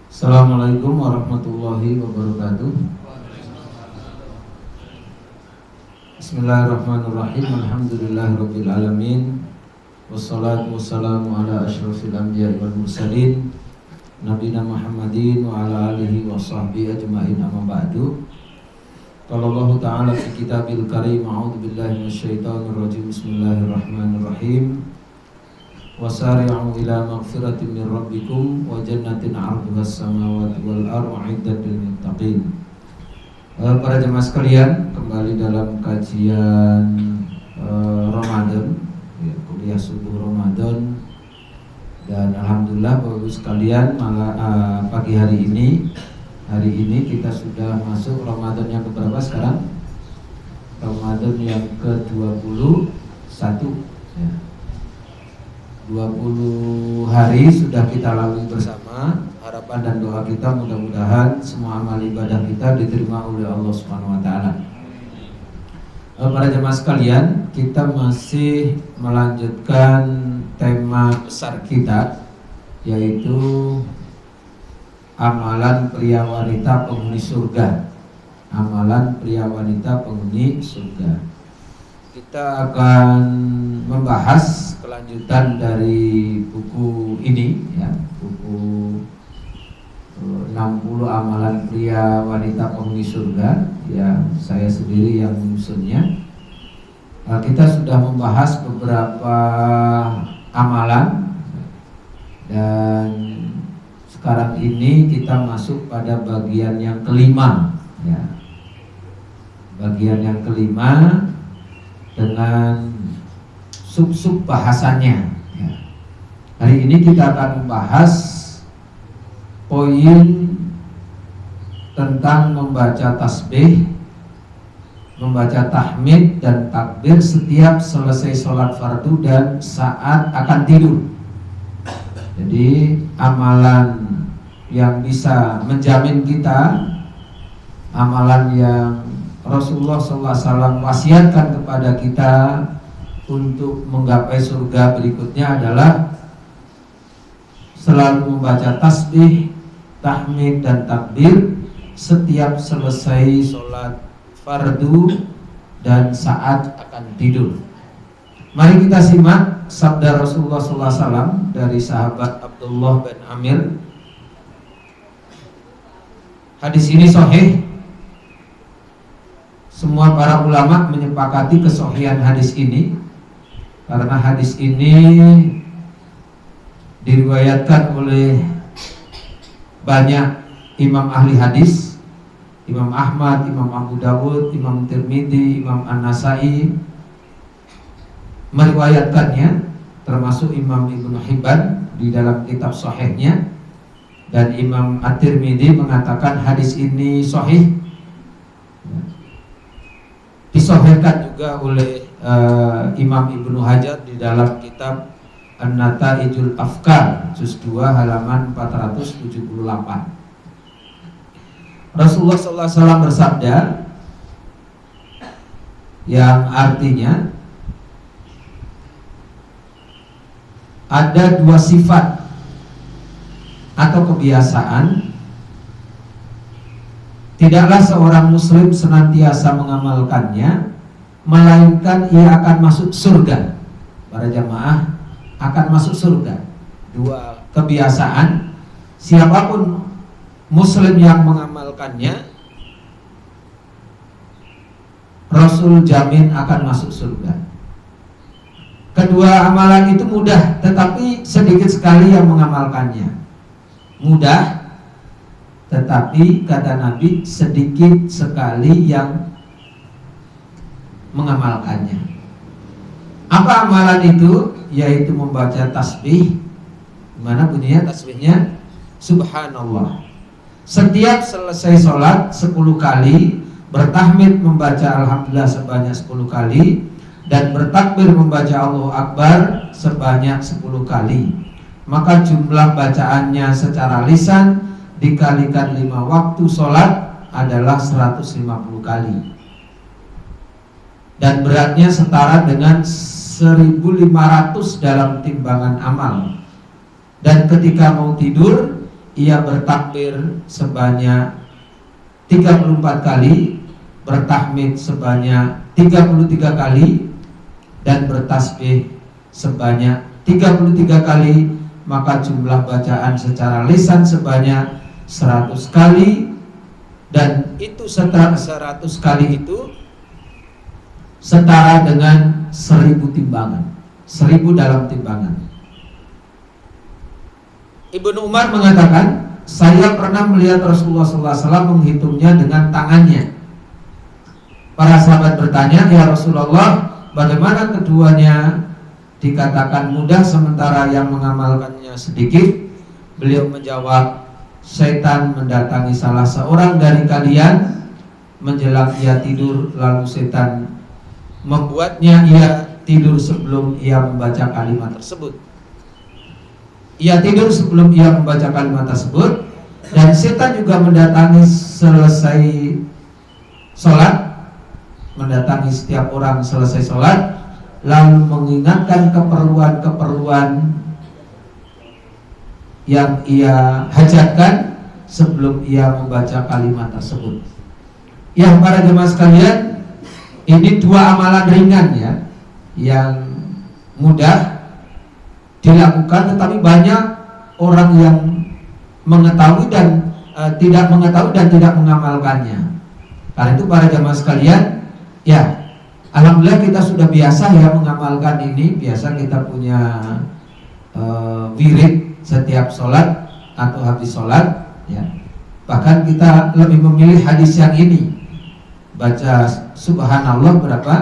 Assalamualaikum warahmatullahi wabarakatuh. Bismillahirrahmanirrahim. Alhamdulillahirabbil alamin. Wassalatu wassalamu ala asyrafil anbiya'i wal mursalin nabiyina Muhammadin wa ala alihi wa sahbihi ajma'in, amma ba'du. Qala Allah ta'ala fi kitabil karim, a'udzu billahi minasyaitonir rajim. Bismillahirrahmanirrahim. Wasari'u ila maghfiratin min rabbikum wa jannatin 'arduha as-samawati wal ardu 'iddat lil muttaqin. Para jemaah sekalian, kembali dalam kajian Ramadan, ya, kuliah subuh Ramadan. Dan alhamdulillah Bapak Ibu sekalian, pagi hari ini kita sudah masuk Ramadan yang keberapa sekarang? Ramadan yang ke-21, ya. 20 hari sudah kita lalui bersama. Harapan dan doa kita mudah-mudahan semua amal ibadah kita diterima oleh Allah Subhanahu wa taala. Para jemaah sekalian, kita masih melanjutkan tema besar kita, yaitu amalan pria wanita penghuni surga. Amalan pria wanita penghuni surga. Kita akan membahas kelanjutan dari buku ini, ya, buku 60 amalan pria wanita penghuni surga, ya, saya sendiri yang menyusunnya. Kita sudah membahas beberapa amalan dan sekarang ini kita masuk pada bagian yang kelima, ya. Bagian yang kelima dengan sub-sub bahasannya, ya. Hari ini kita akan membahas poin tentang membaca tasbih, membaca tahmid dan takbir setiap selesai sholat fardu dan saat akan tidur. Jadi amalan yang bisa menjamin kita, amalan yang Rasulullah SAW wasiatkan kepada kita untuk menggapai surga berikutnya adalah selalu membaca tasbih, tahmid dan takbir setiap selesai sholat fardu dan saat akan tidur. Mari kita simak sabda Rasulullah SAW dari sahabat Abdullah bin Amir. Hadis ini sahih. Semua para ulama menyepakati kesahihan hadis ini, karena hadis ini diriwayatkan oleh banyak imam ahli hadis, Imam Ahmad, Imam Abu Dawud, Imam Tirmidzi, Imam An-Nasai meriwayatkannya, termasuk Imam Ibnu Hibban di dalam kitab sahihnya, dan Imam At-Tirmidzi mengatakan hadis ini sahih. Disahihkan juga oleh Imam Ibnu Hajar di dalam kitab An-Nata'ijul Afkar juz 2 halaman 478. Rasulullah SAW bersabda, yang artinya ada dua sifat atau kebiasaan tidaklah seorang muslim senantiasa mengamalkannya, melainkan ia akan masuk surga. Para jamaah, akan masuk surga. Dua kebiasaan, siapapun muslim yang mengamalkannya, Rasul jamin akan masuk surga. Kedua amalan itu mudah, tetapi sedikit sekali yang mengamalkannya. Mudah, tetapi kata Nabi sedikit sekali yang mengamalkannya. Apa amalan itu? Yaitu membaca tasbih. Gimana bunyinya tasbihnya? Subhanallah. Setiap selesai sholat 10 kali, bertahmid membaca Alhamdulillah sebanyak 10 kali, dan bertakbir membaca Allahu Akbar sebanyak 10 kali. Maka jumlah bacaannya secara lisan dikalikan 5 waktu sholat adalah 150 kali, dan beratnya setara dengan 1.500 dalam timbangan amal. Dan ketika mau tidur, ia bertakbir sebanyak 34 kali, bertahmid sebanyak 33 kali, dan bertasbih sebanyak 33 kali, maka jumlah bacaan secara lisan sebanyak 100 kali, dan itu setara 100 kali itu setara dengan 1000 timbangan, 1000 dalam timbangan. Ibnu Umar mengatakan, saya pernah melihat Rasulullah SAW menghitungnya dengan tangannya. Para sahabat bertanya, ya Rasulullah, bagaimana keduanya dikatakan mudah sementara yang mengamalkannya sedikit? Beliau menjawab, setan mendatangi salah seorang dari kalian menjelang ia tidur, lalu setan membuatnya ia tidur sebelum ia membaca kalimat tersebut. Ia tidur sebelum ia membaca kalimat tersebut, dan setan juga mendatangi selesai sholat, mendatangi setiap orang selesai sholat, lalu mengingatkan keperluan-keperluan yang ia hajatkan sebelum ia membaca kalimat tersebut. Ya, para jemaah sekalian, ini dua amalan ringan ya, yang mudah dilakukan, tetapi banyak orang yang mengetahui dan tidak mengetahui dan tidak mengamalkannya. Karena itu para jemaah sekalian, ya, alhamdulillah kita sudah biasa ya mengamalkan ini. Biasa kita punya wirid setiap sholat atau habis sholat ya. Bahkan kita lebih memilih hadis yang ini, baca subhanallah berapa?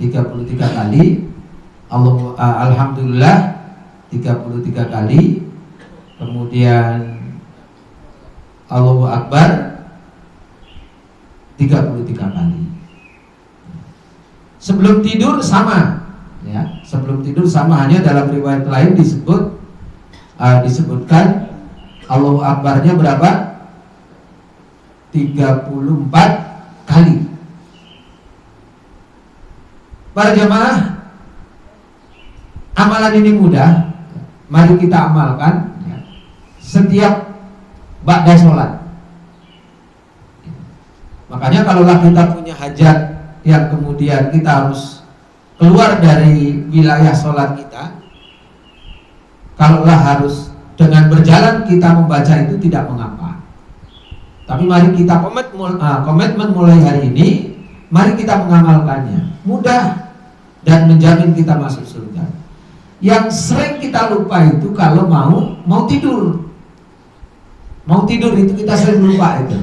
33 kali, alhamdulillah 33 kali, kemudian Allahu Akbar 33 kali. Sebelum tidur sama ya, sebelum tidur sama, hanya dalam riwayat lain disebutkan Allahu Akbarnya berapa? 34 kali. Para jamaah, amalan ini mudah. Mari kita amalkan ya, setiap ba'da sholat. Makanya kalaulah kita punya hajat yang kemudian kita harus keluar dari wilayah sholat kita, kalaulah harus dengan berjalan kita membaca itu tidak mengapa. Tapi mari kita komitmen mulai hari ini, mari kita mengamalkannya. Mudah dan menjamin kita masuk surga. Yang sering kita lupa itu kalau mau tidur. Mau tidur itu kita sering lupa itu.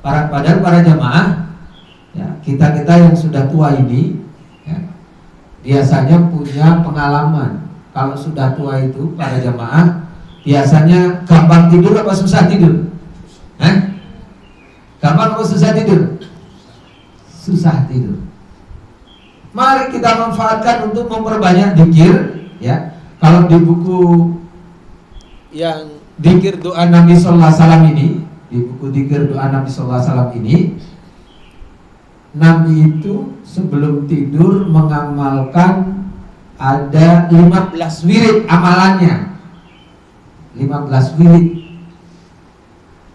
Padahal para jamaah ya, kita yang sudah tua ini ya, biasanya punya pengalaman. Kalau sudah tua itu para jamaah biasanya gampang tidur apa susah tidur? Gampang apa susah tidur? Susah tidur. Mari kita manfaatkan untuk memperbanyak zikir ya. Kalau di buku yang zikir doa Nabi sallallahu alaihi wasallam ini, di buku zikir doa Nabi sallallahu alaihi wasallam ini, Nabi itu sebelum tidur mengamalkan ada 15 wirid amalannya. 15 wirid.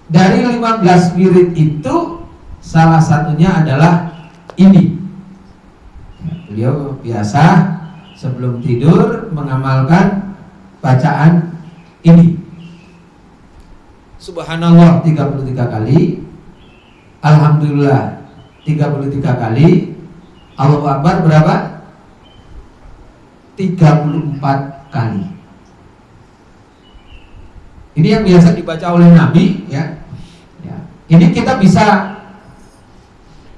Dari 15 wirid itu salah satunya adalah ini. Beliau biasa sebelum tidur mengamalkan bacaan ini. Subhanallah 33 kali, alhamdulillah 33 kali, Allahu Akbar berapa? 34 kali. Ini yang biasa dibaca oleh Nabi ya. Ini kita bisa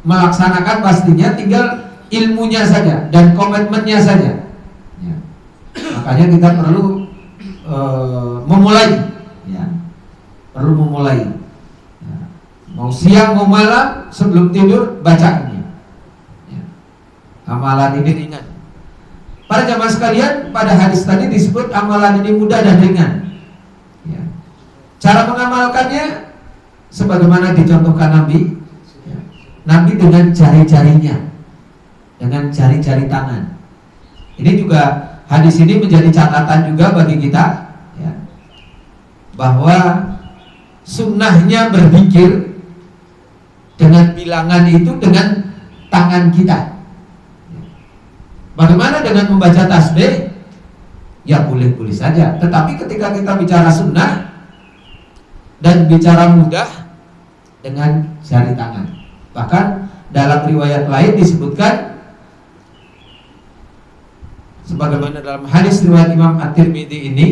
melaksanakan pastinya, tinggal ilmunya saja dan komitmennya saja ya. Makanya kita perlu memulai ya. Perlu memulai ya. Mau siang mau malam sebelum tidur baca ini ya. Amalan ini ringan. Para jamaah sekalian, pada hadis tadi disebut amalan ini mudah dan ringan ya. Cara mengamalkannya sebagaimana dicontohkan Nabi ya. Nabi dengan jari-jarinya, dengan jari-jari tangan. Ini juga, hadis ini menjadi catatan juga bagi kita ya, bahwa sunnahnya berzikir dengan bilangan itu dengan tangan kita. Bagaimana dengan membaca tasbih? Ya boleh-boleh saja. Tetapi ketika kita bicara sunnah dan bicara mudah, dengan jari tangan. Bahkan dalam riwayat lain disebutkan, sebagaimana dalam hadis riwayat Imam At-Tirmidzi ini,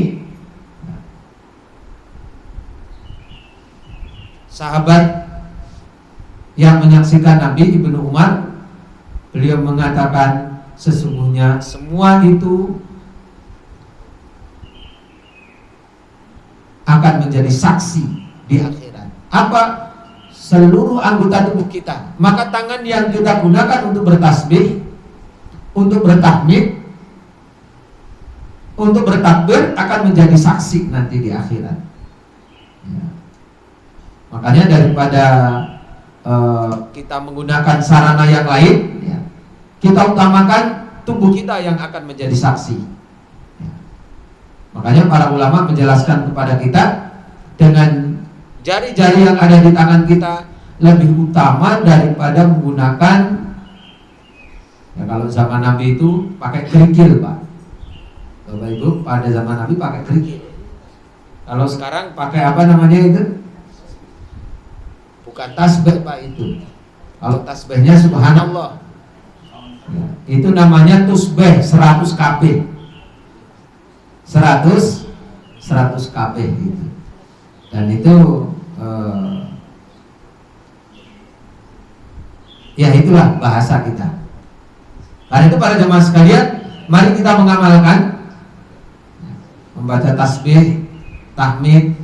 sahabat yang menyaksikan Nabi, Ibnu Umar, beliau mengatakan, sesungguhnya semua itu akan menjadi saksi di akhirat. Apa? Seluruh anggota tubuh kita. Maka tangan yang kita gunakan untuk bertasbih, untuk bertahmid, untuk bertakbir akan menjadi saksi nanti di akhirat. Ya. Makanya daripada kita menggunakan sarana yang lain, ya, kita utamakan tubuh kita yang akan menjadi saksi. Ya. Makanya para ulama menjelaskan kepada kita, dengan jari-jari yang ada di tangan kita lebih utama daripada menggunakan, ya kalau zaman Nabi itu pakai kerikil, Pak. Bapak Ibu, pada zaman Nabi pakai kerikil. Kalau sekarang pakai apa namanya itu? Bukan tasbih, Pak, itu. Kalau tasbihnya subhanallah, ya, itu namanya tusbih 100 kb. 100 kb gitu. Dan itu ya itulah bahasa kita. Karena itu para jemaah sekalian, mari kita mengamalkan membaca tasbih, tahmid,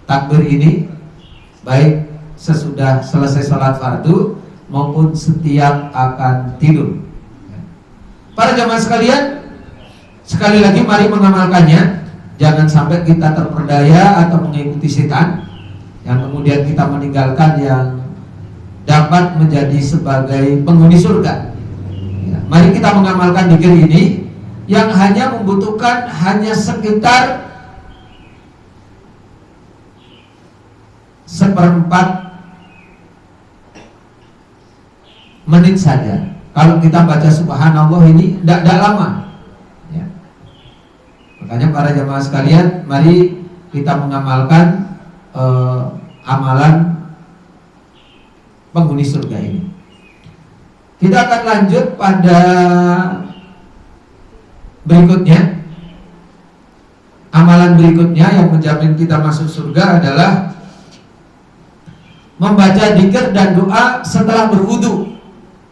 takbir ini baik sesudah selesai sholat fardu maupun setiap akan tidur. Para jemaah sekalian, sekali lagi mari mengamalkannya. Jangan sampai kita terperdaya atau mengikuti setan yang kemudian kita meninggalkan yang dapat menjadi sebagai penghuni surga. Ya, mari kita mengamalkan zikir ini yang hanya membutuhkan hanya sekitar 1/4 menit saja. Kalau kita baca subhanallah ini tidak lama. Ya. Makanya para jemaah sekalian, mari kita mengamalkan amalan penghuni surga ini. Kita akan lanjut pada berikutnya. Amalan berikutnya yang menjamin kita masuk surga adalah membaca dzikir dan doa setelah berwudu.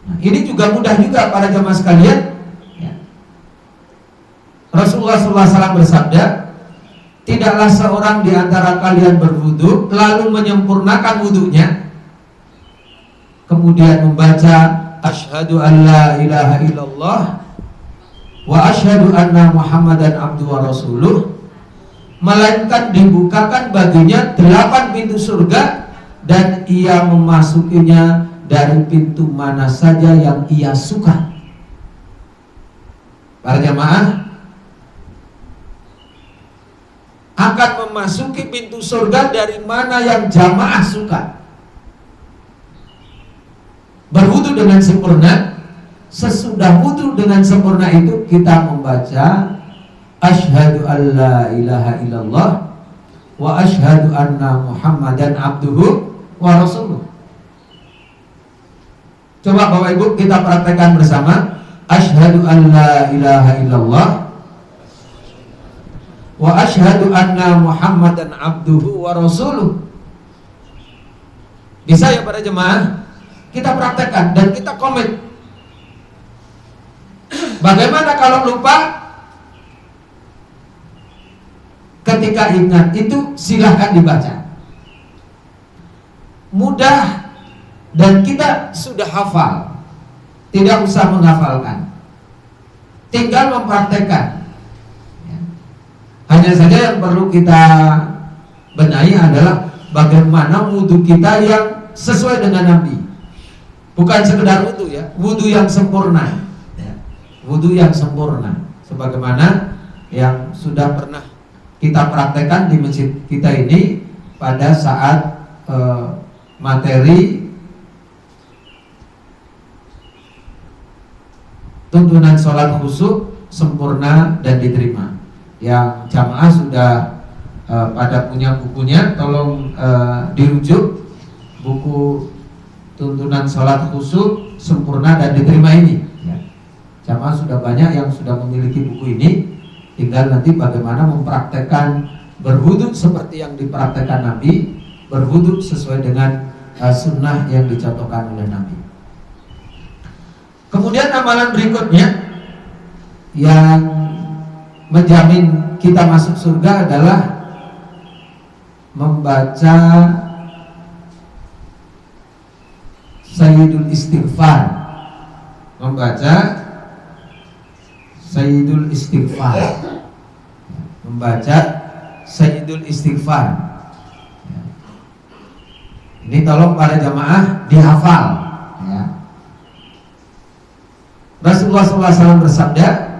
Nah, ini juga mudah juga para jemaah sekalian. Ya. Rasulullah SAW bersabda, tidaklah seorang di antara kalian berwudu lalu menyempurnakan wudunya, kemudian membaca asyhadu an la ilaha illallah wa asyhadu anna muhammadan abduhu wa rasuluh, melainkan dibukakan baginya 8 pintu surga dan ia memasukinya dari pintu mana saja yang ia suka. Para jamaah akan memasuki pintu surga dari mana yang jamaah suka. Berwudu dengan sempurna. Sesudah wudu dengan sempurna itu kita membaca asyhadu an la ilaha illallah wa asyhadu anna muhammadan abduhu wa rasuluh. Coba Bapak Ibu kita praktekkan bersama. Asyhadu an la ilaha illallah wa asyhadu anna muhammadan abduhu wa rasuluh. Bisa ya para jemaah? Kita praktekkan dan kita komit. Bagaimana kalau lupa? Ketika ingat itu silahkan dibaca. Mudah dan kita sudah hafal. Tidak usah menghafalkan, tinggal mempraktekkan. Hanya saja yang perlu kita benahi adalah bagaimana wudhu kita yang sesuai dengan Nabi. Bukan sekedar wudhu ya, wudhu yang sempurna. Wudhu yang sempurna, sebagaimana yang sudah pernah kita praktekkan di masjid kita ini pada saat materi tuntunan sholat khusyuk sempurna dan diterima. Yang jamaah sudah pada punya bukunya, tolong dirujuk buku tuntunan sholat khusyuk sempurna dan diterima ini. Jamaah sudah banyak yang sudah memiliki buku ini, tinggal nanti bagaimana mempraktekkan berwudu seperti yang dipraktekkan Nabi, berwudu sesuai dengan sunnah yang dicontohkan oleh Nabi. Kemudian amalan berikutnya yang menjamin kita masuk surga adalah membaca Sayyidul Istighfar. Membaca Sayyidul Istighfar. Membaca Sayyidul Istighfar. Ini tolong para jamaah dihafal ya. Rasulullah SAW bersabda,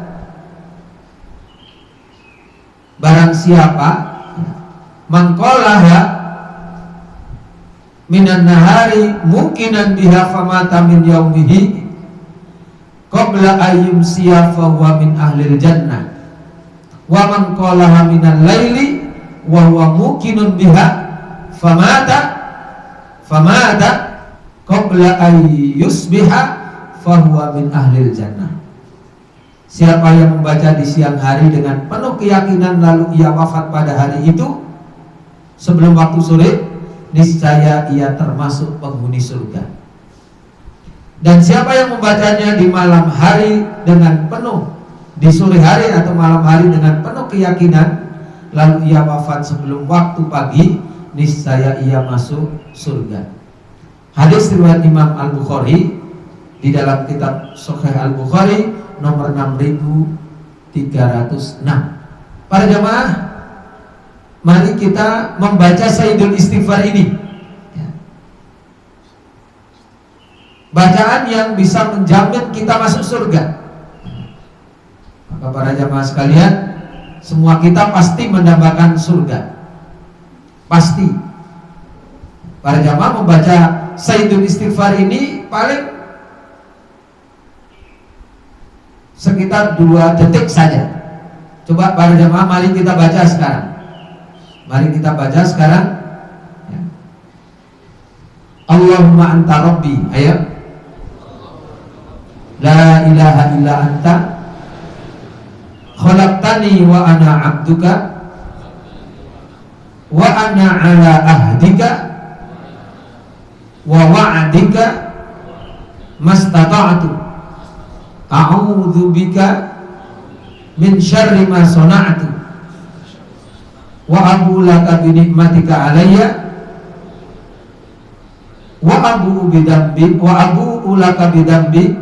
barang siapa mangqalaha minan nahari mukinan biha famata min yaumihi qabla ayyum siya fahuwa min ahlil jannah wa man qalaha minal laili wa huwa mukinun biha famata qabla ayyusbiha fahuwa min ahlil jannah. Siapa yang membaca di siang hari dengan penuh keyakinan lalu ia wafat pada hari itu sebelum waktu sore, niscaya ia termasuk penghuni surga. Dan siapa yang membacanya di malam hari dengan penuh, di sore hari atau malam hari dengan penuh keyakinan lalu ia wafat sebelum waktu pagi, niscaya ia masuk surga. Hadis riwayat Imam Al-Bukhari di dalam kitab Sahih Al-Bukhari nomor 6306. Para jamaah, mari kita membaca Sayyidul Istighfar ini ya. Bacaan yang bisa menjamin kita masuk surga. Maka para jamaah sekalian, semua kita pasti mendambakan surga. Pasti. Para jamaah membaca Sayyidul Istighfar ini paling sekitar 2 detik saja. Coba para jamaah, mari kita baca sekarang. Mari kita baca sekarang ya. Allahumma anta rabbi. Ayo. La ilaha illa anta khalaqtani wa ana abduka wa ana ala ahdika wa wa'adika mastata'tu a'udzu bika min syarri ma sana'tu wa abu laka bi nikmatika alayya wa abu bidambi wa abu laka bidambi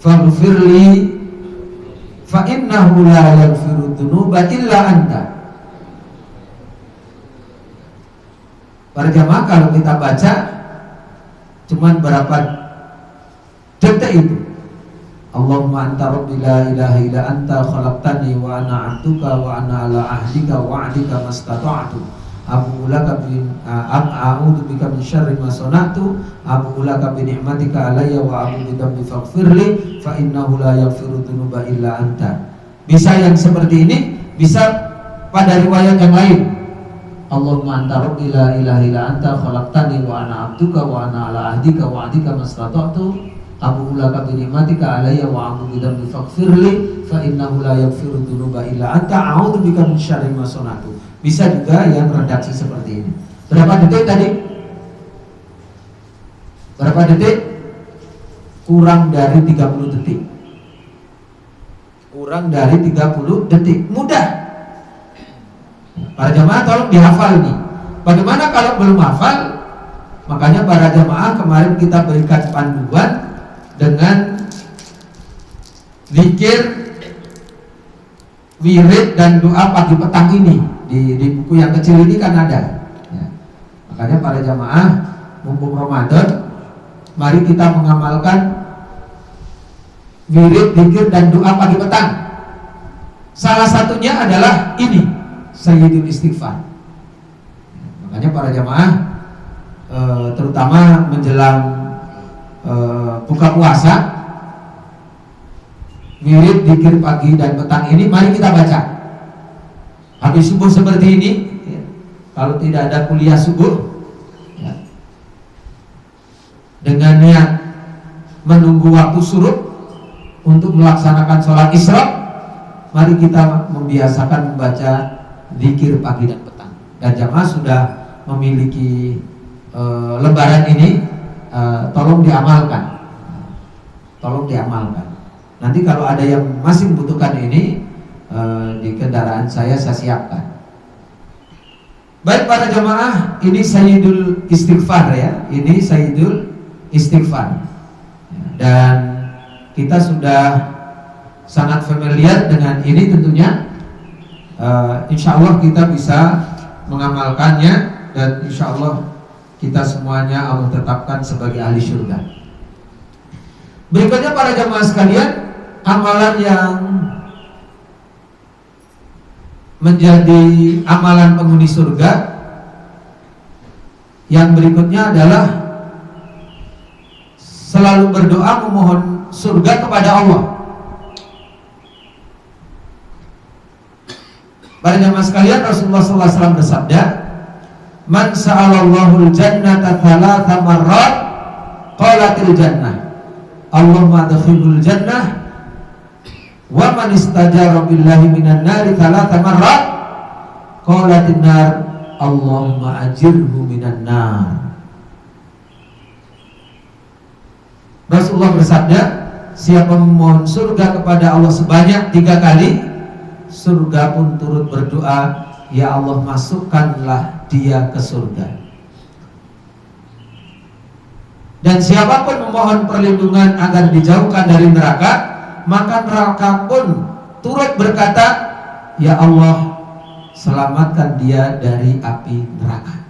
faghfirli fa innahu la yaghfiru dzunuba illa anta. Para jamaah, kalau kita baca cuman berapa detik itu. Allahumma anta rabbi la ilaha illa anta khalaqtani wa ana 'abduka wa ana ala ahdika wa 'adika mastata'tu abu laka bin a'udzu bika min syarri ma sana'tu abu laka bi ni'matika alayya wa abu bi dhanbi faghfirli fa innahu la yaghfiru dzunuba illa anta. Bisa yang seperti ini, bisa pada riwayat yang lain. Allahumma anta rabbi la ilaha illa anta khalaqtani wa ana 'abduka wa ana ala ahdika wa 'adika mastata'tu abu laka bi ni'matika alayya wa abu bi dhanbi faghfirli fa innahu la yaghfiru dzunuba illa anta a'udzu bika min syarri ma sana'tu. Bisa juga yang redaksi seperti ini. Berapa detik tadi? Berapa detik? Kurang dari 30 detik. Kurang dari 30 detik. Mudah. Para jamaah tolong dihafal nih. Bagaimana kalau belum hafal? Makanya para jamaah kemarin kita berikan panduan dengan zikir, wirid dan doa pagi petang ini. Di buku yang kecil ini kan ada ya. Makanya para jamaah, mumpung Ramadan, mari kita mengamalkan wirid, zikir dan doa pagi petang. Salah satunya adalah ini, Sayyidul Istighfar. para jamaah, terutama menjelang buka puasa, wirid dzikir pagi dan petang ini mari kita baca. Habis subuh seperti ini, ya, kalau tidak ada kuliah subuh, ya, dengan niat menunggu waktu surut untuk melaksanakan sholat isyraq, mari kita membiasakan membaca zikir pagi dan petang. Dan jamaah sudah memiliki lembaran ini, tolong diamalkan. Tolong diamalkan. Nanti kalau ada yang masih membutuhkan ini, di kendaraan saya siapkan. Baik para jamaah, ini Sayyidul Istighfar ya. Ini Sayyidul Istighfar. Dan kita sudah sangat familiar dengan ini tentunya. Insya Allah kita bisa mengamalkannya, dan insya Allah kita semuanya Allah tetapkan sebagai ahli surga. Berikutnya para jamaah sekalian, amalan yang menjadi amalan penghuni surga yang berikutnya adalah selalu berdoa memohon surga kepada Allah. Para jamaah sekalian, Rasulullah SAW bersabda, "Man sa'alallahul jannata thalatha marrat qalatil jannah Allahumma adkhilhul jannah, wa man istajara billahi minan nari thalatha marrat qalatin nar Allahumma ajirhu minan nar." Rasulullah bersabda, siapa memohon surga kepada Allah sebanyak 3 kali, surga pun turut berdoa, ya Allah masukkanlah dia ke surga. Dan siapapun memohon perlindungan agar dijauhkan dari neraka, maka neraka pun turut berkata, ya Allah selamatkan dia dari api neraka.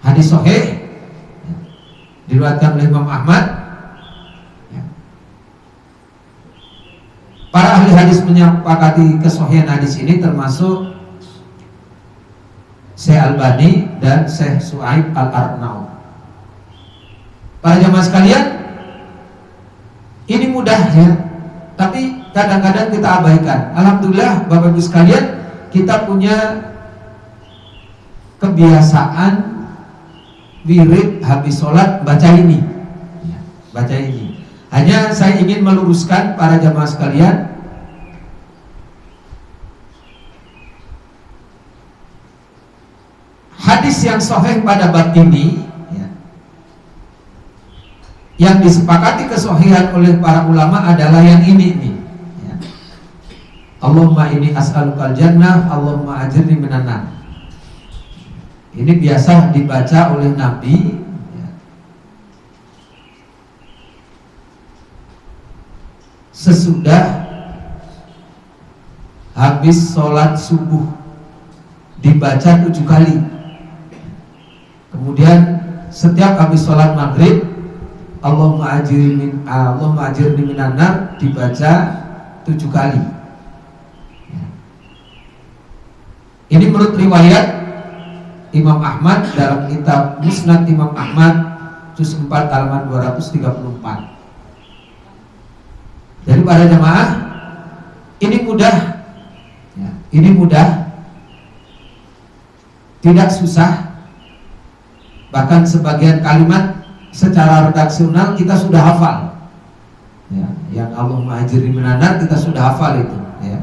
Hadis sahih diriwayatkan oleh Imam Ahmad. Para ahli hadis menyepakati kesahihan hadis ini, termasuk Syekh Albani dan Syekh Su'aib Al-Arnaud. Para jamaah sekalian, ini mudah ya, tapi kadang-kadang kita abaikan. Alhamdulillah Bapak Ibu sekalian, kita punya kebiasaan wirid habis sholat baca ini, baca ini. Hanya saya ingin meluruskan para jamaah sekalian, hadis yang sahih pada bab ini ya, yang disepakati kesahihan oleh para ulama adalah yang ini nih ya. Allahumma inni as'alukal jannah Allahumma ajirni minan nar. Ini biasa dibaca oleh Nabi ya, sesudah habis sholat subuh, dibaca 7 kali. Kemudian setiap habis sholat maghrib, Allahumma ajirni minan nar, dibaca 7 kali. Ini menurut riwayat Imam Ahmad dalam kitab Musnad Imam Ahmad juz 4 halaman 234. Jadi para jamaah, ini mudah ya, ini mudah, tidak susah. Bahkan sebagian kalimat secara redaksional kita sudah hafal ya, yang Allahumma ajirni minan nar kita sudah hafal itu ya.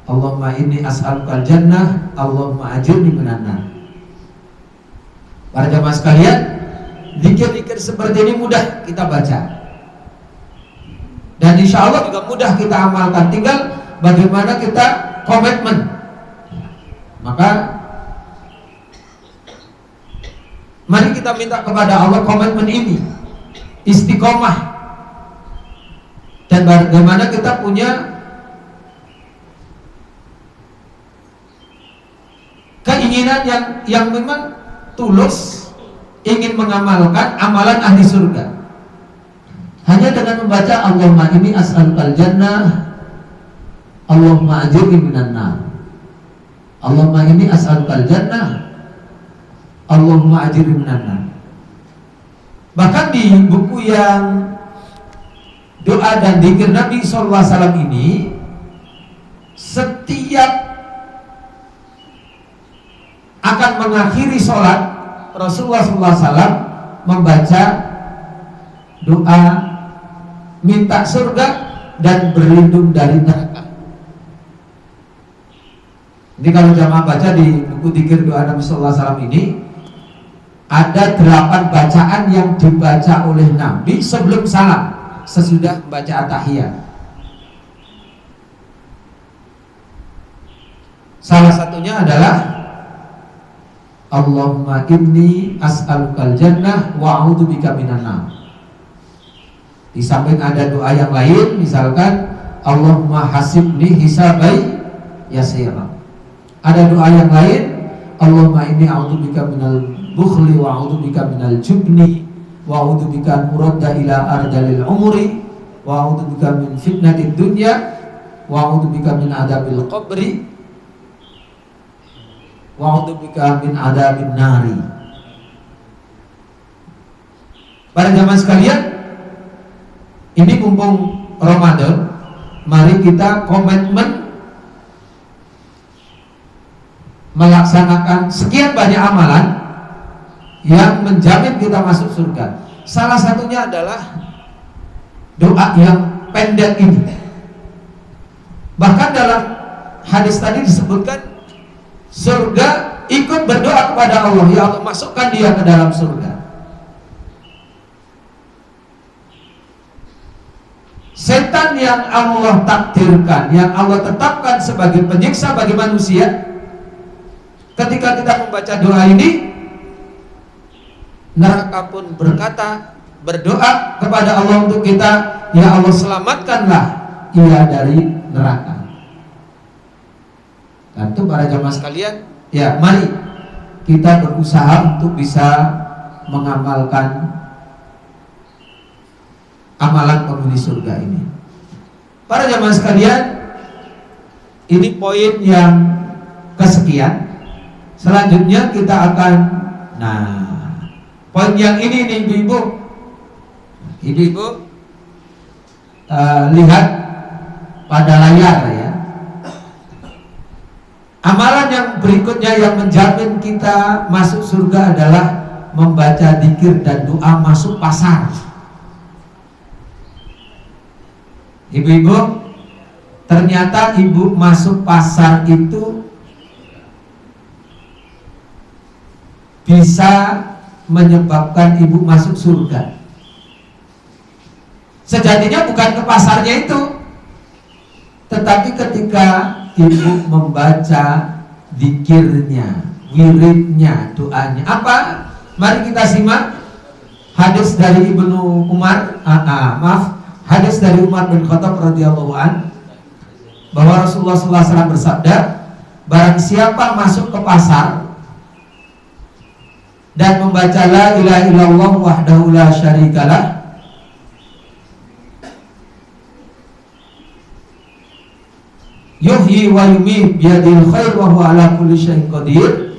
Allahumma inni as'alukal jannah Allahumma ajirni minan nar. Para jamaah sekalian, zikir-zikir seperti ini mudah kita baca, dan insya Allah juga mudah kita amalkan. Tinggal bagaimana kita komitmen. Maka mari kita minta kepada Allah komitmen ini, istiqomah, dan bagaimana kita punya keinginan yang memang tulus ingin mengamalkan amalan ahli surga. Hanya dengan membaca Allahumma inni as'alukal jannah Allahumma ajirni minan nar, Allahumma inni as'alukal jannah Allahumma ajirni minan nar. Bahkan di buku yang doa dan dzikir Nabi sallallahu alaihi wasallam ini, setiap akan mengakhiri sholat Rasulullah sallallahu alaihi wasallam membaca doa minta surga dan berlindung dari neraka. Ini kalau jamaah baca di buku dzikir doa Nabi sallallahu alaihi wasallam ini, ada 8 bacaan yang dibaca oleh Nabi sebelum salam, sesudah membaca at-tahiyat. Salah satunya adalah Allahumma inni as'alukal jannah wa a'udzubika minan nar. Di samping ada doa yang lain, misalkan Allahumma hasibni hisabai yasira. Ada doa yang lain, Allahumma inni a'udzubika minal bukhli wa a'udzubika minal jubni wa a'udzubika an uradda ila ardalil umri wa a'udzubika min fitnatid dunya wa a'udzubika min adabil qabri wa a'udzubika min adabin nari. Para jamaah sekalian, ini mumpung Ramadan, mari kita komitmen melaksanakan sekian banyak amalan yang menjamin kita masuk surga. Salah satunya adalah doa yang pendek ini. Bahkan dalam hadis tadi disebutkan surga ikut berdoa kepada Allah, ya Allah masukkan dia ke dalam surga. Setan yang Allah takdirkan, yang Allah tetapkan sebagai penyiksa bagi manusia, ketika kita membaca doa ini, neraka pun berdoa kepada Allah untuk kita, ya Allah selamatkanlah ia dari neraka. Dan itu para jamaah sekalian, ya mari kita berusaha untuk bisa mengamalkan amalan penghuni surga ini. Para jamaah sekalian, ini poin yang kesekian. Selanjutnya kita akan, poin yang ini nih ibu-ibu, lihat pada layar ya. Amalan yang berikutnya yang menjamin kita masuk surga adalah membaca dzikir dan doa masuk pasar. Ibu-ibu, ternyata ibu masuk pasar itu bisa menyebabkan ibu masuk surga. Sejatinya bukan ke pasarnya itu, tetapi ketika ibu membaca dzikirnya, wiridnya, doanya. Apa? Mari kita simak hadis dari Ibnu Umar, hadis dari Umar bin Khattab radhiyallahu an, bahwa Rasulullah SAW bersabda, barang siapa masuk ke pasar dan membaca la ilaha illallah wahdahu la syarikalah, yuhyi wa yumiit biyadil khair wa huwa ala kulli syai'in qadir,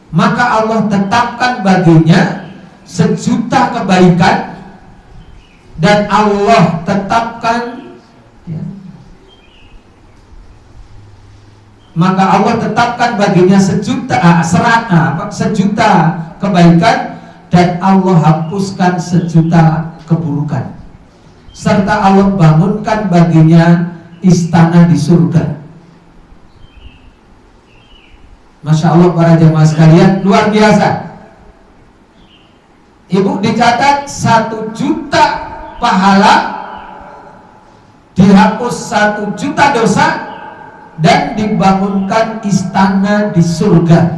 maka Allah tetapkan baginya 1.000.000 kebaikan, dan Allah tetapkan maka Allah tetapkan baginya 1.000.000 kebaikan, dan Allah hapuskan 1.000.000 keburukan, serta Allah bangunkan baginya istana di surga. Masya Allah para jemaah sekalian, luar biasa. Ibu dicatat 1.000.000 pahala, dihapus 1.000.000 dosa, dan dibangunkan istana di surga.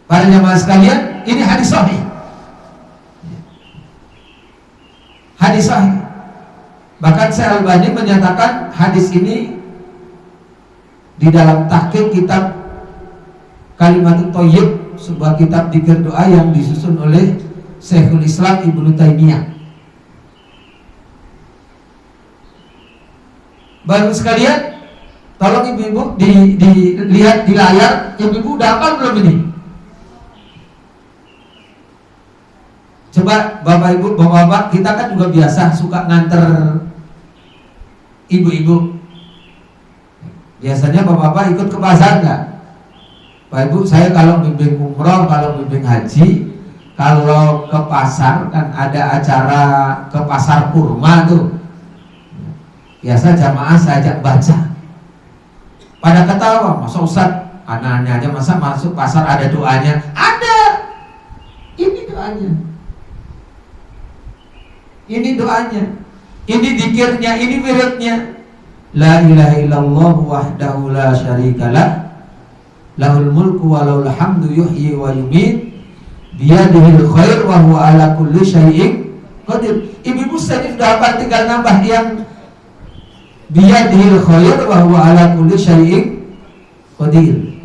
Para jemaah sekalian, ini hadis sahih. Hadis sahih. Bahkan Syekh Albani menyatakan hadis ini di dalam tahqiq kitab Kalimatut Thayyib, sebuah kitab dzikir doa yang disusun oleh Syekhul Islam Ibnu Taimiyah. Baru sekalian, tolong ibu-ibu dilihat di layar. Ibu-ibu udah hafal belum ini? Coba bapak ibu, bapak-bapak, kita kan juga biasa suka nganter ibu-ibu. Biasanya bapak-bapak ikut ke pasar nggak? Pak ibu, saya kalau bimbing umroh, kalau bimbing haji, kalau ke pasar kan ada acara ke pasar kurma tuh. Biasa jamaah saya ajak baca. Pada ketawa, masa Ustaz anak-anaknya aja masa masuk pasar ada doanya? Ada. Ini doanya. Ini doanya. Ini dzikirnya, ini wiridnya. La ilaha illallah wahdahu la syarikalah. Lahul mulku wa lahul hamdu yuhyi wa yumiit. Biyadihil khair wa huwa ala kulli syai'in qadir. Ibu-ibu saya sudah hafal, tinggal nambah yang biyadihil khair wa huwa ala kulli syai'in qadir.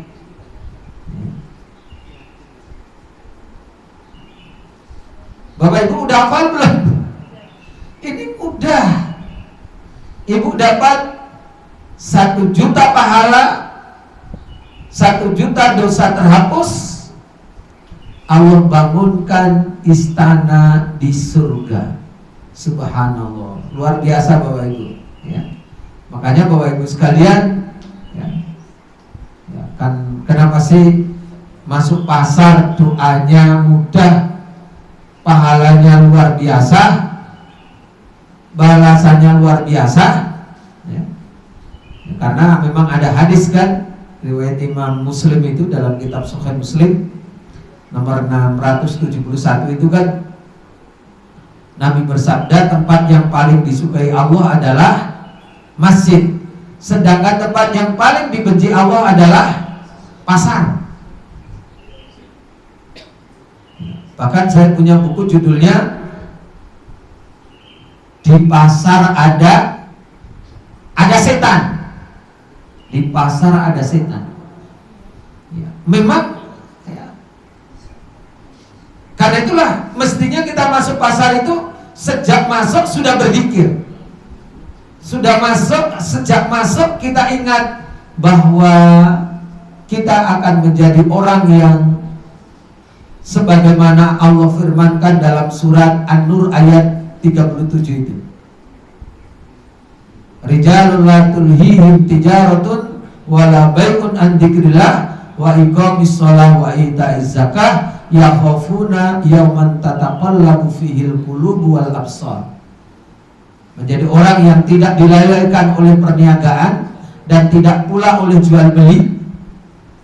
Bapak Ibu udah hafal belum? Ini udah. Ibu dapat 1 juta pahala, 1 juta dosa terhapus. Allah bangunkan istana di surga. Subhanallah, luar biasa Bapak Ibu ya. Makanya Bapak Ibu sekalian ya, kan kenapa sih masuk pasar doanya mudah, pahalanya luar biasa, balasannya luar biasa ya. Karena memang ada hadis kan, riwayat Imam Muslim itu dalam kitab Sahih Muslim nomor 671 itu kan, Nabi bersabda tempat yang paling disukai Allah adalah masjid, sedangkan tempat yang paling dibenci Allah adalah pasar. Bahkan saya punya buku judulnya Di Pasar Ada Setan. Di pasar ada setan ya. Memang karena itulah mestinya kita masuk pasar itu sejak masuk sudah berzikir. Sudah masuk, sejak masuk kita ingat bahwa kita akan menjadi orang yang sebagaimana Allah firmankan dalam surat An-Nur ayat 37 itu. Rijalun la tulhihim tijaratun wala bai'un an dzikrillah wa iqamis shalah wa ita'iz zakah yakhafuna yauman tataqallabu fihil qulubu wal absar. Menjadi orang yang tidak dilalaikan oleh perniagaan dan tidak pula oleh jual beli,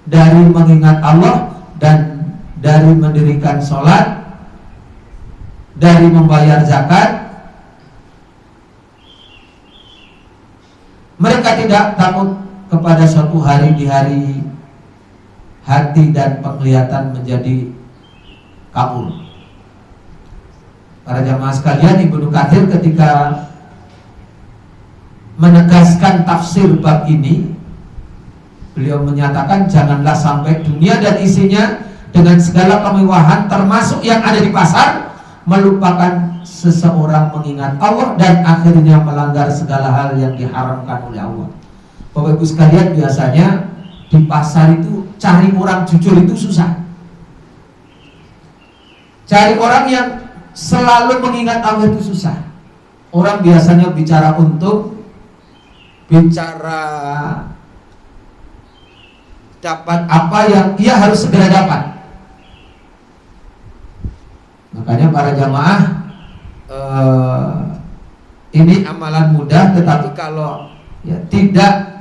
dari mengingat Allah dan dari mendirikan sholat, dari membayar zakat. Mereka tidak takut kepada suatu hari di hari hati dan penglihatan menjadi kabur. Para jamaah sekalian, Ibnu Katsir ketika menegaskan tafsir bab ini, beliau menyatakan janganlah sampai dunia dan isinya dengan segala kemewahan termasuk yang ada di pasar melupakan seseorang mengingat Allah dan akhirnya melanggar segala hal yang diharamkan oleh Allah. Bapak Ibu sekalian, biasanya di pasar itu cari orang jujur itu susah. Cari orang yang selalu mengingat Allah itu susah. Orang biasanya bicara untung, bicara dapat apa yang ia harus segera dapat. Makanya para jamaah, ini amalan mudah, tetapi kalau ya tidak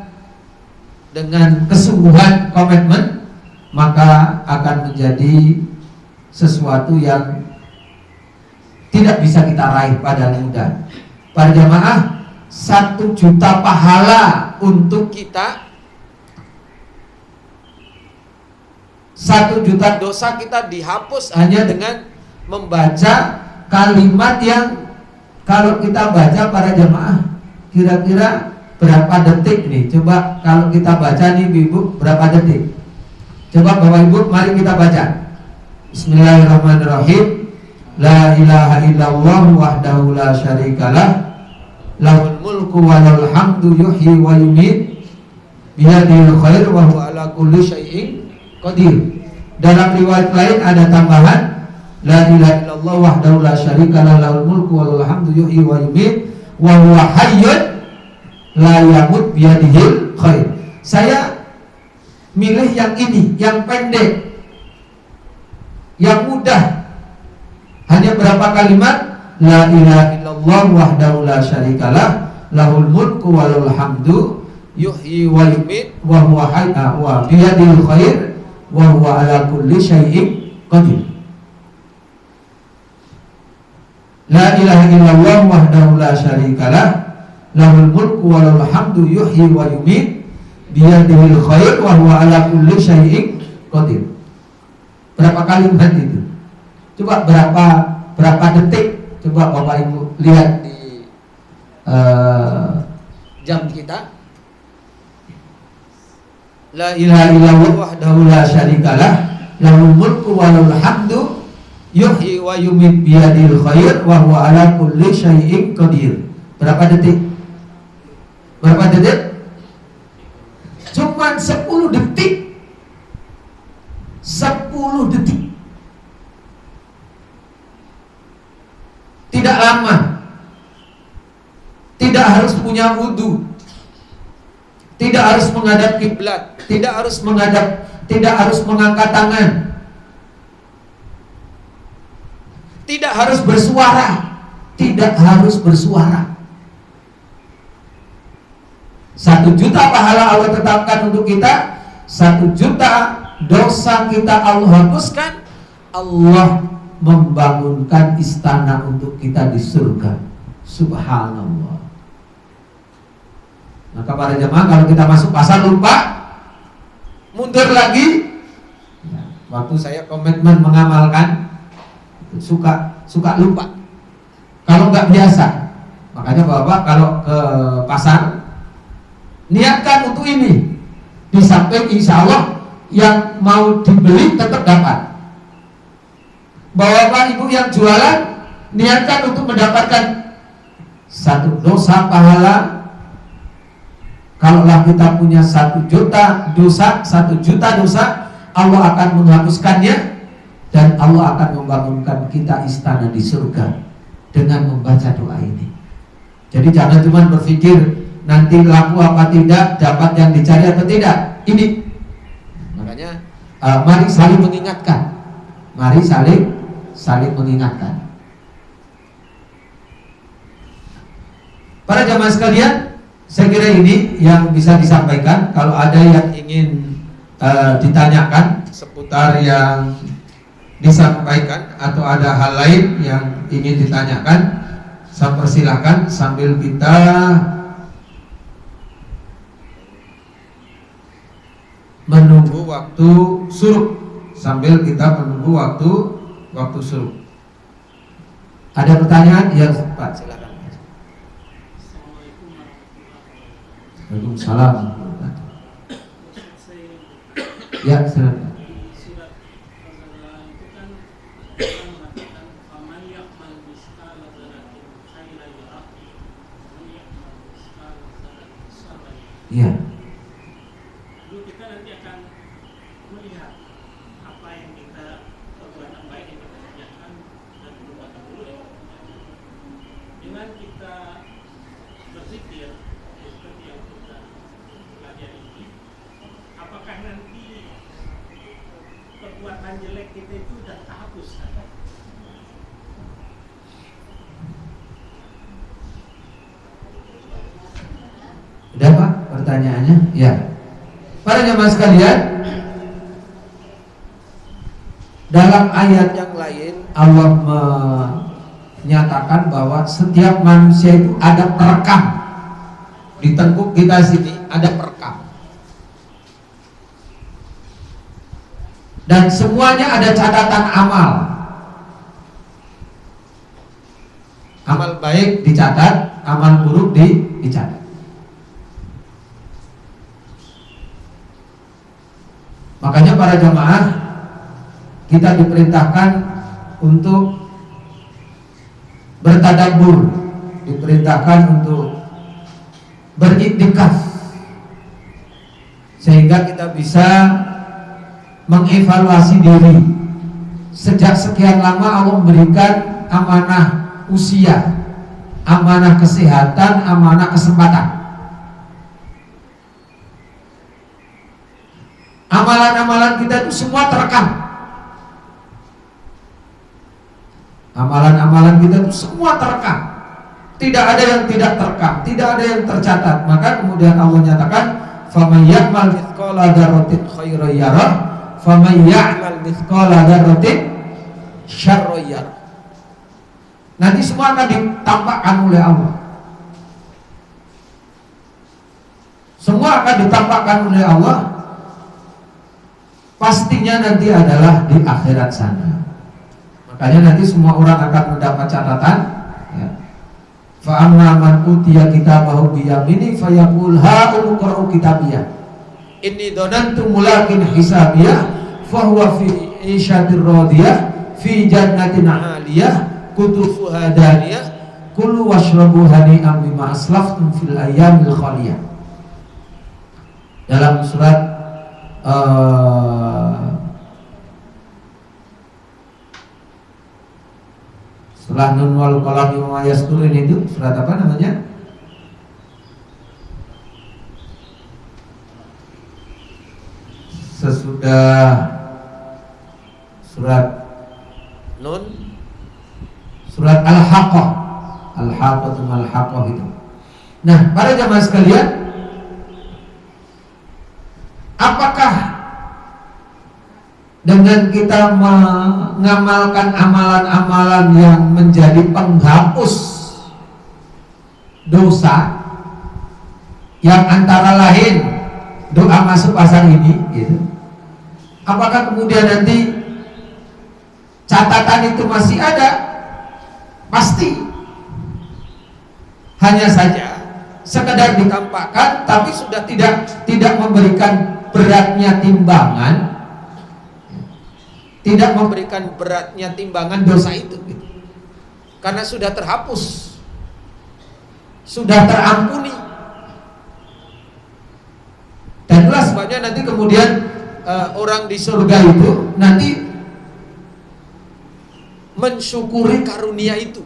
dengan kesungguhan, komitmen, maka akan menjadi sesuatu yang tidak bisa kita raih pada mudah. Para jamaah, 1 juta pahala untuk kita, 1 juta dosa kita dihapus hanya dengan membaca kalimat yang kalau kita baca para jamaah kira-kira berapa detik nih? Coba kalau kita baca nih Ibu, berapa detik? Coba Bapak Ibu, mari kita baca. Bismillahirrahmanirrahim. La ilaha illallah wahdahu la syarikalah, lahul mulku wa lahul hamdu yuhyi wa yumiit, biyadihil khair wa huwa ala kulli syai'in qadir. Dalam riwayat lain ada tambahan, la ilaha illallah wahdahu la syarikalah, lahul mulku wa lahul hamdu yuhyi wa yumiit, wa huwa hayyun la yamut biyadihil khair. Saya milih yang ini, yang pendek, yang mudah. Hanya berapa kalimat? La ilaha illallah wahdahu la syarikalah, lahul mulku wa lahul hamdu yuhyi wa yumiit, wa huwa hayyun wa biyadihil khair wa huwa ala kulli syai'in qadir. La ilaha illallah wahdahu la syarikalah, lahul mulku wa lahul hamdu yuhyi wa yumiit, biyadihil khair wa huwa ala kulli syai'in qadir. Berapa kalimat itu? Coba berapa detik? Coba Bapak Ibu lihat di jam kita. La ilaha illallah wahdahu la syarikalah, lahul mulku wa lahul hamdu yuhyi wa yumiit, biyadihil khair wa huwa ala kulli syai'in qadir. Berapa detik? Berapa detik? Cuman 10 detik. 10 detik. Tidak lama. Tidak harus punya wudu. Tidak harus menghadap kiblat, tidak harus mengangkat tangan. Tidak harus bersuara. Tidak harus bersuara. 1 juta pahala Allah tetapkan untuk kita. 1 juta dosa kita Allah hapuskan. Allah membangunkan istana untuk kita di surga. Subhanallah. Maka para jemaah, kalau kita masuk pasar lupa, mundur lagi. Waktu saya komitmen mengamalkan, suka lupa. Kalau nggak biasa, makanya Bapak kalau ke pasar, niatkan untuk ini. Di samping insya Allah yang mau dibeli tetap dapat. Bapak Ibu yang jualan, niatkan untuk mendapatkan 1 dosa pahala. Kalaulah kita punya 1 juta dosa, 1 juta dosa, Allah akan menghapuskannya dan Allah akan membangunkan kita istana di surga dengan membaca doa ini. Jadi jangan cuma berpikir nanti laku apa tidak, dapat yang dicari atau tidak. Ini makanya mari saling mengingatkan. Mari saling mengingatkan. Para jamaah sekalian, saya kira ini yang bisa disampaikan. Kalau ada yang ingin ditanyakan seputar yang disampaikan atau ada hal lain yang ingin ditanyakan, saya persilahkan sambil kita menunggu waktu syuruk. Sambil kita menunggu waktu syuruk. Ada pertanyaan? Ya Pak, silakan. Waalaikumsalam. Ya, silakan. Iya. Lalu kita nanti akan melihat apa yang kita perbuatan baik yang kita kerjakan dan perbuatan buruk yang kita kerjakan. Dengan kita berzikir seperti yang kita pelajari ini, apakah nanti perbuatan jelek kita itu sudah terhapus? Udah Pak pertanyaannya? Ya. Para jemaah sekalian, dalam ayat yang lain Allah menyatakan bahwa setiap manusia itu ada perekam. Di tengkuk kita sini ada perekam. Dan semuanya ada catatan amal. Amal baik dicatat, amal buruk dicatat. Makanya para jamaah, kita diperintahkan untuk bertadabbur, diperintahkan untuk beriktikaf, sehingga kita bisa mengevaluasi diri. Sejak sekian lama Allah memberikan amanah usia, amanah kesehatan, amanah kesempatan. Amalan-amalan kita itu semua terekam. Amalan-amalan kita itu semua terekam. Tidak ada yang tidak terekam, tidak ada yang tercatat. Maka kemudian Allah nyatakan, "Faman ya'mal mithqala dzarratin khairan yarah, faman ya'mal mithqala dzarratin syarran yarah." Nanti semua akan ditampakkan oleh Allah. Semua akan ditampakkan oleh Allah. Pastinya nanti adalah di akhirat sana. Makanya nanti semua orang akan mendapat catatan, ya. Fa amma man utiya kitabahu bi yamini fayaqul ha umqra'u kitabiyah inni dhanantu mulakin hisabiyah fa huwa fi 'ishatir radiyah fi jannatin 'aliyah qutufuha daniyah kulu washrabu hani'an bima aslaftum fil ayyamil khaliyah. Dalam surat setelah nun wal qalam wa yasturin itu surat apa namanya? Sesudah surat nun, surat Al-Haqqah, Al-Haqqah Al-Haqqah itu. Nah, para jamaah sekalian, apakah dengan kita mengamalkan amalan-amalan yang menjadi penghapus dosa, yang antara lain doa masuk pasar ini, gitu, apakah kemudian nanti catatan itu masih ada? Pasti. Hanya saja sekedar ditampakkan, tapi sudah tidak memberikan beratnya timbangan, tidak memberikan beratnya timbangan dosa itu, gitu. Karena sudah terhapus, sudah terampuni. Dan itulah sebabnya nanti kemudian orang di surga itu nanti mensyukuri karunia itu.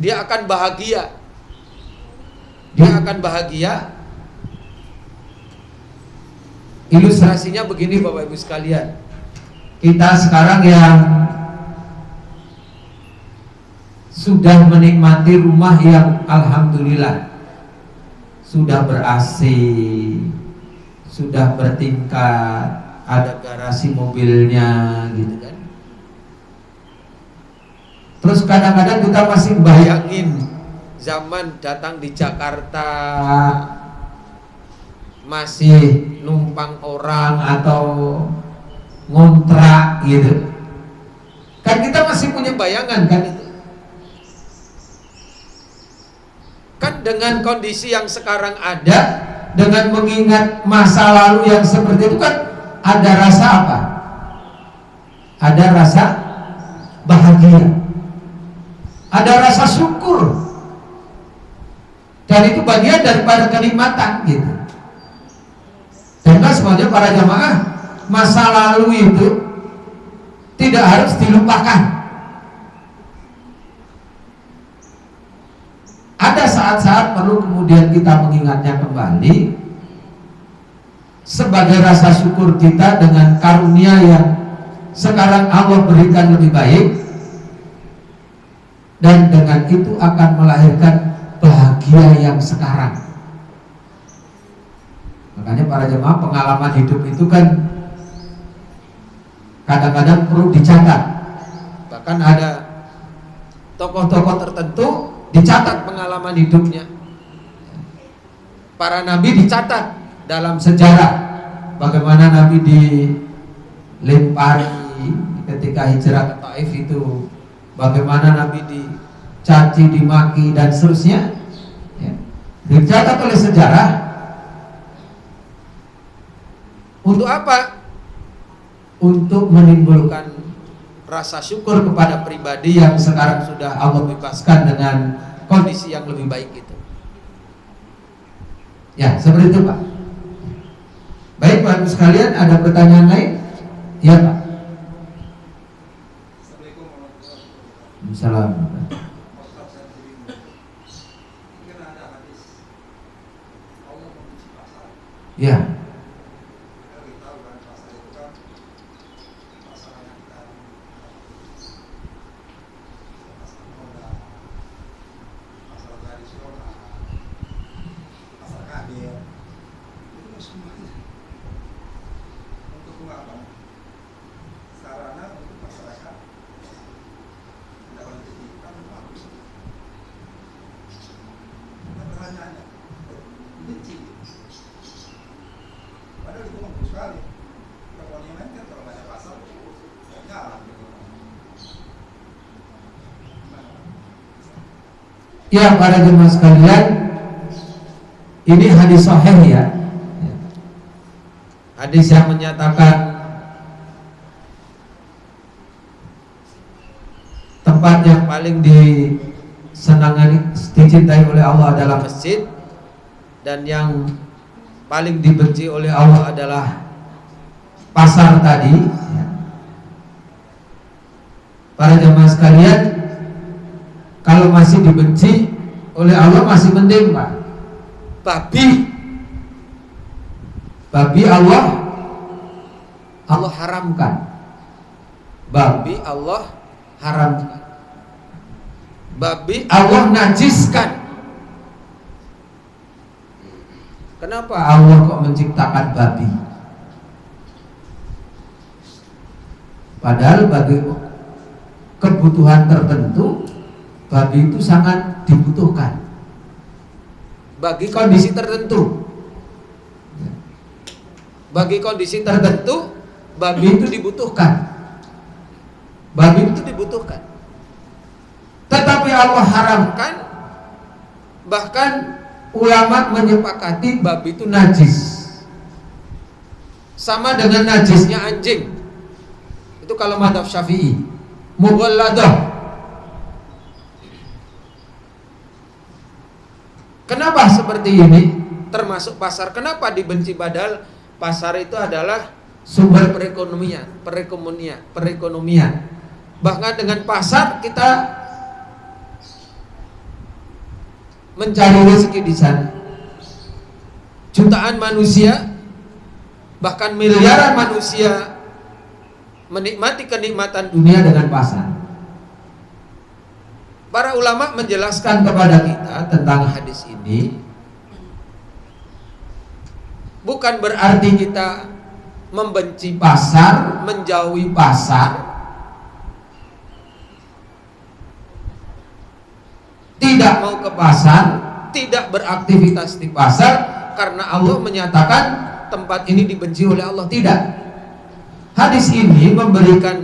Dia akan bahagia. Dia akan bahagia. Ilustrasinya begini Bapak Ibu sekalian. Kita sekarang yang sudah menikmati rumah yang alhamdulillah sudah ber-AC, sudah bertingkat, ada garasi mobilnya, gitu kan. Terus kadang-kadang kita masih bayangin zaman datang di Jakarta masih numpang orang atau ngontrak, gitu. Kan kita masih punya bayangan kan itu. Kan dengan kondisi yang sekarang ada, dengan mengingat masa lalu yang seperti itu, kan ada rasa apa? Ada rasa bahagia, ada rasa syukur, dan itu bagian daripada kenikmatan, gitu. Dan semuanya para jamaah, masa lalu itu tidak harus dilupakan. Ada saat-saat perlu kemudian kita mengingatnya kembali sebagai rasa syukur kita dengan karunia yang sekarang Allah berikan lebih baik, dan dengan itu akan melahirkan bahagia yang sekarang. Makanya para jemaah, pengalaman hidup itu kan kadang-kadang perlu dicatat. Bahkan ada tokoh-tokoh tertentu dicatat pengalaman hidupnya. Para nabi dicatat dalam sejarah, bagaimana nabi dilempari ketika hijrah ke Taif itu, bagaimana nabi dicaci, dimaki, dan seterusnya, ya. Dicatat oleh sejarah. Untuk apa? Untuk menimbulkan rasa syukur kepada pribadi yang sekarang sudah Allah bebaskan dengan kondisi yang lebih baik itu. Ya, seperti itu Pak. Baik Pak Ibu sekalian, ada pertanyaan lain? Ya Pak. Assalamualaikum. Ya. Ya para jemaah sekalian, ini hadis sahih ya. Hadis yang menyatakan tempat yang paling dicintai oleh Allah adalah masjid, dan yang paling dibenci oleh Allah adalah pasar tadi. Para jemaah sekalian, kalau masih dibenci oleh Allah masih mending Pak. Babi Allah haramkan. Babi Allah haramkan. Babi Allah najiskan. Kenapa Allah kok menciptakan babi? Padahal bagi kebutuhan tertentu babi itu sangat dibutuhkan. Bagi kondisi tertentu, babi itu dibutuhkan. Tetapi Allah haramkan. Bahkan ulama menyepakati babi itu najis, sama dengan najisnya anjing. Itu kalau mazhab Syafi'i, mughalladah. Kenapa seperti ini? Termasuk pasar. Kenapa dibenci? Padahal pasar itu adalah sumber perekonomian. Bahkan dengan pasar kita mencari rezeki di sana. Jutaan manusia, bahkan miliaran manusia menikmati kenikmatan dunia dengan pasar. Para ulama menjelaskan kepada kita tentang hadis ini, bukan berarti kita membenci pasar, menjauhi pasar, tidak mau ke pasar, tidak beraktivitas di pasar, karena Allah menyatakan tempat ini dibenci oleh Allah. Tidak. Hadis ini memberikan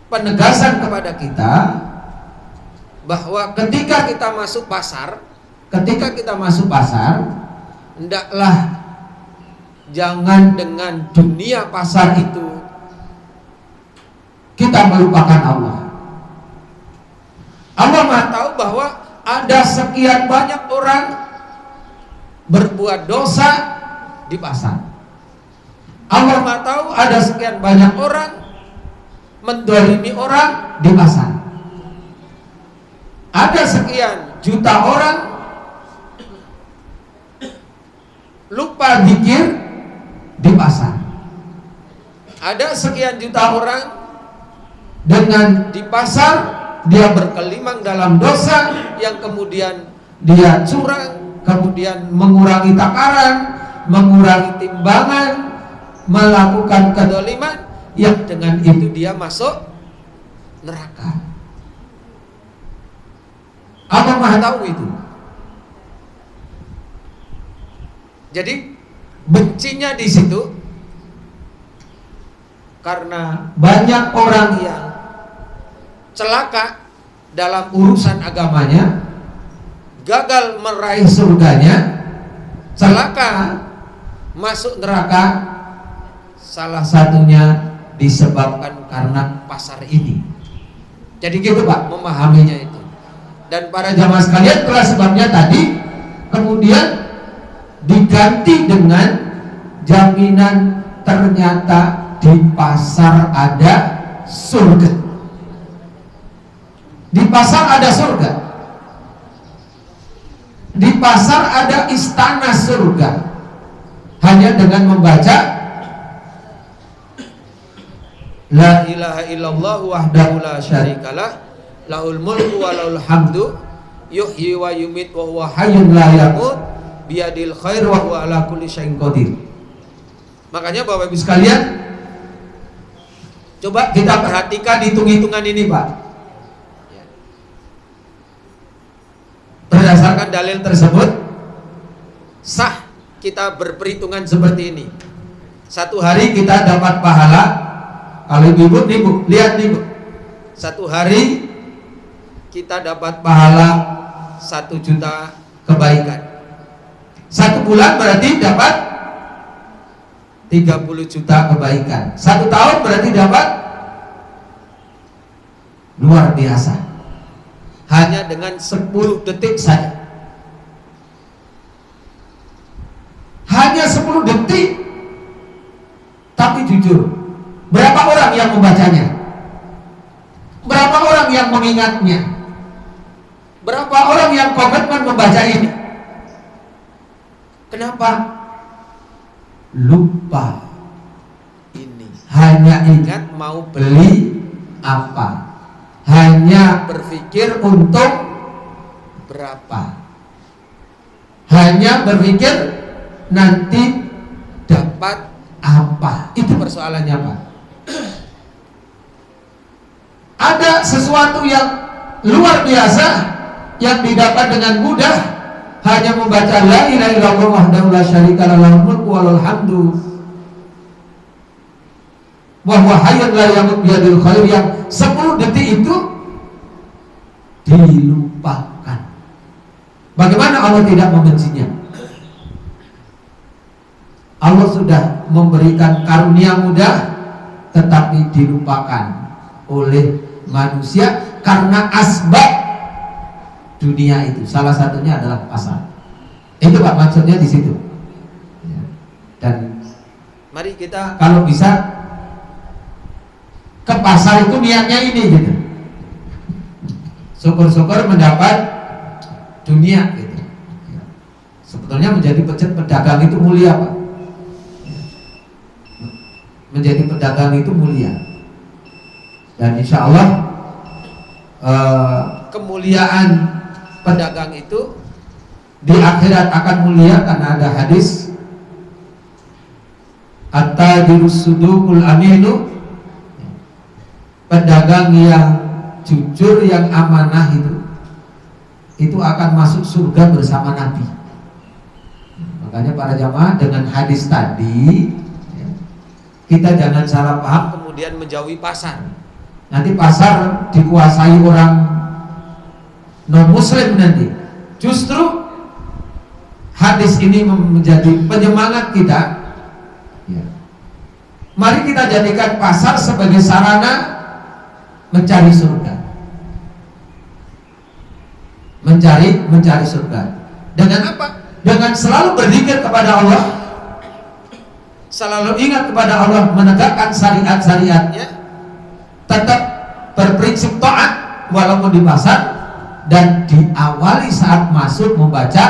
penegasan kepada kita bahwa ketika kita masuk pasar, hendaklah jangan dengan dunia pasar itu kita melupakan Allah. Allah Maha tahu bahwa ada sekian banyak orang berbuat dosa di pasar. Allah Maha tahu ada sekian banyak orang mendolimi orang di pasar. Ada sekian juta orang lupa zikir di pasar. Ada sekian juta orang dengan di pasar dia berkelimang dalam dosa yang kemudian dia curang, kemudian mengurangi takaran, mengurangi timbangan, melakukan kedoliman, yang dengan itu dia masuk neraka. Allah Maha tahu itu. Jadi bencinya di situ karena banyak orang yang celaka dalam urusan agamanya, gagal meraih surganya, celaka masuk neraka. Salah satunya disebabkan karena pasar ini. Jadi gitu Pak, memahaminya itu. Dan para jamaah sekalian, itulah sebabnya tadi kemudian diganti dengan jaminan ternyata di pasar ada surga. Di pasar ada surga. Di pasar ada istana surga. Hanya dengan membaca La ilaha illallah wahdahu la syarikalah lahul mulku wa lahul hamdu yuhyi wa yumit wa huwa hayyun la yamut biyadil khair wa huwa ala kulli syai'in qadir. Makanya Bapak Ibu sekalian, coba kita perhatikan hitung-hitungan ini Pak. Berdasarkan dalil tersebut sah kita berperhitungan seperti ini. Satu hari kita dapat pahala. Kalau ibu nih Bu, lihat nih Bu, satu hari kita dapat pahala 1 juta kebaikan. 1 bulan berarti dapat 30 juta kebaikan. 1 tahun berarti dapat luar biasa. Hanya dengan 10 detik saja. Hanya 10 detik. Tapi jujur, berapa orang yang membacanya? Berapa orang yang mengingatnya? Berapa orang yang komitmen membaca ini? Kenapa? Lupa ini. Hanya ingat mau beli apa. Hanya berpikir untuk berapa. Hanya berpikir nanti dapat apa. Itu persoalannya Pak. Ada sesuatu yang luar biasa yang didapat dengan mudah hanya membaca la ilaha illallah wahdahu la syarikalah lahul mulku wa lahul hamdu wa huwa hayyun la yamut biyadil khair, yang 10 detik itu dilupakan. Bagaimana Allah tidak membencinya? Allah sudah memberikan karunia mudah tetapi dilupakan oleh manusia karena asbab dunia itu. Salah satunya adalah pasar. Itu Pak maksudnya di situ. Dan mari kita kalau bisa ke pasar itu niatnya ini gitu. Syukur-syukur mendapat dunia gitu. Sebetulnya menjadi pedagang itu mulia Pak. Menjadi pedagang itu mulia. Dan insya Allah kemuliaan pedagang itu di akhirat akan mulia karena ada hadis at-tajirus suduqul aminu, pedagang yang jujur yang amanah itu akan masuk surga bersama Nabi. Makanya para jamaah dengan hadis tadi kita jangan salah paham kemudian menjauhi pasar. Nanti pasar dikuasai orang non muslim nanti. Justru hadis ini menjadi penyemangat kita ya. Mari kita jadikan pasar sebagai sarana mencari surga. Mencari surga. Dengan apa? Dengan selalu berzikir kepada Allah, selalu ingat kepada Allah, menegakkan syariat-syariatnya, tetap berprinsip taat walaupun di pasar, dan diawali saat masuk membaca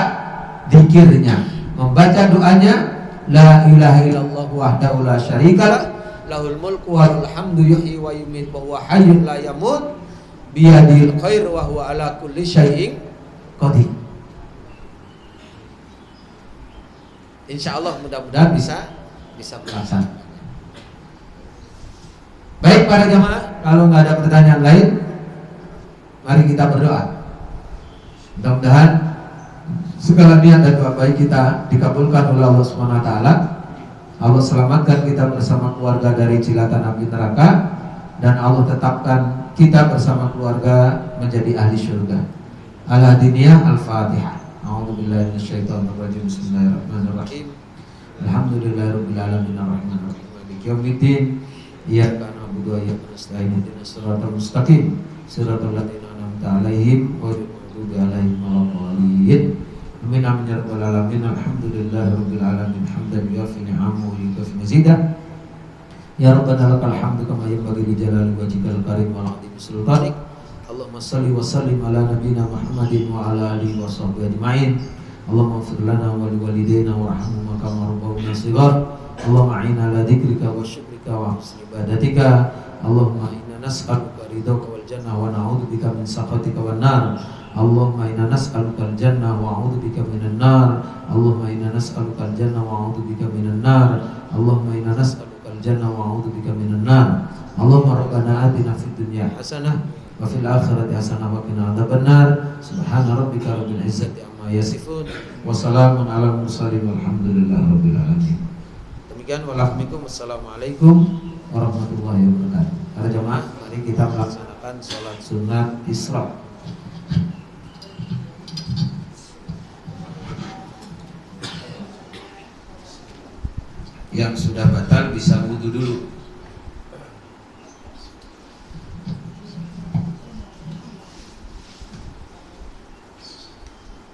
zikirnya, membaca doanya la ilaha illallah wahdahu la syarikalah lahul mulku wa lahul hamdu yuhyi wa yumiit wa huwa hayyun la yamut biyadil khair wa huwa ala kulli syai'in qadir. Insyaallah mudah-mudahan bisa melaksanakan. Baik para jamaah, kalau nggak ada pertanyaan lain, mari kita berdoa. Mudah-mudahan segala niat dan doa baik kita dikabulkan oleh Allah Subhanahu wa taala. Allah selamatkan kita bersama keluarga dari jilatan api neraka, dan Allah tetapkan kita bersama keluarga menjadi ahli syurga. Al-Hadiniyah Al-Fatihah. A'udzubillahi minasyaitonir rajim. Bismillahirrahmanirrahim. Alhamdulillahirabbil alamin arrahmanirrahim maliki yaumiddin. Iyyaka na'budu wa iyyaka nasta'in ihdinas siratal mustaqim siratal ladzina an'amta 'alaihim ghairil maghdubi 'alaihim waladdallin. Amin amin ya rabbal alamin. Alhamdulillahirabbil alamin hamdan yuwafi ni'amahu wa yukafi mazidah. Ya Rabbana lakal hamdu kama yanbaghi li jalali wajhikal karim wa 'azimi sultanik. Allahumma salli wa sallim ala nabiyyina Muhammadin wa ala alihi wa sahbihi ajma'in. Allahumma ighfir lana wa liwalidayna warhamhum kama rabbawna shighar. Allahumma a'inna ala dzikrika wa syukrika wa husni ibadatika. Allahumma inna nas'aluka ridhaka wal jannah wa na'udzubika min sakhatika wan nar. Allahumma inna nas'aluka al jannah wa a'udzubika minan nar. Allahumma inna nas'aluka al jannah wa a'udzubika minan nar. Allahumma inna nas'aluka al jannah wa a'udzubika minan nar. Allahumma rabbana atina fid dunya hasanah wa fil akhirati hasanah wa qina adzabannar. Subhana rabbika rabbil izzati amma yasifun wa salamun alal mursalin walhamdulillahi rabbil alamin. Demikian walahmikum. Wassalamualaikum warahmatullahi wabarakatuh. Para jemaah, mari kita melaksanakan sholat sunat Isra. Yang sudah batal bisa wudu dulu.